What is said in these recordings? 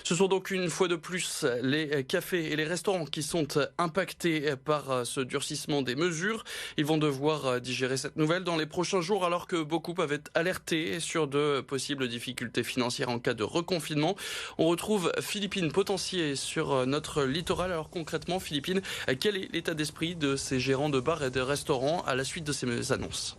Ce sont donc une fois de plus les cafés et les restaurants qui sont impactés par ce durcissement des mesures. Ils vont devoir digérer cette nouvelle dans les prochains jours alors que beaucoup peuvent être alertés sur de possibles difficultés financières en cas de reconfinement. On retrouve Philippine Potencier sur notre littoral. Alors concrètement, Philippine, quel est l'état d'esprit de ces gérants de bars et de restaurants à la suite de ces annonces ?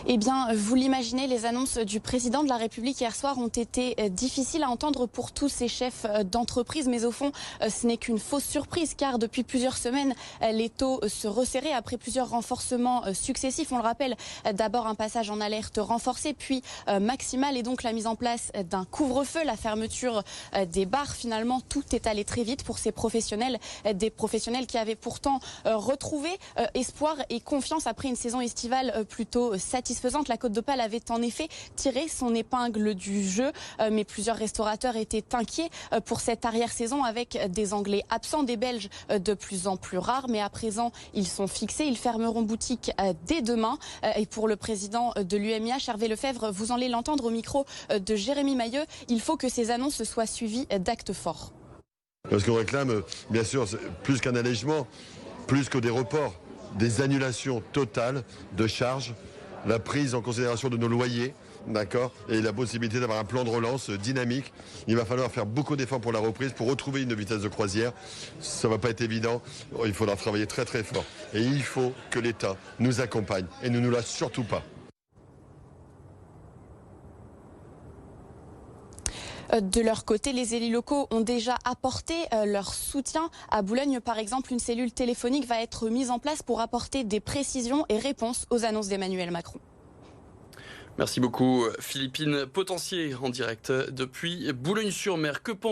Eh bien, vous l'imaginez, les annonces du président de la République hier soir ont été difficiles à entendre pour tous ces chefs d'entreprise. Mais au fond, ce n'est qu'une fausse surprise car depuis plusieurs semaines, les taux se resserraient après plusieurs renforcements successifs. On le rappelle, d'abord un passage en alerte renforcée, puis maximale et donc la mise en place d'un couvre-feu, la fermeture des bars. Finalement, tout est allé très vite pour ces professionnels, des professionnels qui avaient pourtant retrouvé espoir et confiance après une saison estivale plutôt satisfaisante. La Côte d'Opale avait en effet tiré son épingle du jeu, mais plusieurs restaurateurs étaient inquiets pour cette arrière-saison avec des Anglais absents, des Belges de plus en plus rares. Mais à présent, ils sont fixés, ils fermeront boutique dès demain. Et pour le président de l'UMIH, Hervé Lefebvre, vous allez l'entendre au micro de Jérémy Mailleux, il faut que ces annonces soient suivies d'actes forts. Ce qu'on réclame, bien sûr, plus qu'un allègement, plus que des reports, des annulations totales de charges, la prise en considération de nos loyers, d'accord, et la possibilité d'avoir un plan de relance dynamique. Il va falloir faire beaucoup d'efforts pour la reprise, pour retrouver une vitesse de croisière. Ça ne va pas être évident, il faudra travailler très très fort. Et il faut que l'État nous accompagne et ne nous lâche surtout pas. De leur côté, les élus locaux ont déjà apporté leur soutien. À Boulogne, par exemple, une cellule téléphonique va être mise en place pour apporter des précisions et réponses aux annonces d'Emmanuel Macron. Merci beaucoup Philippine Potencier en direct depuis Boulogne-sur-Mer. Que pense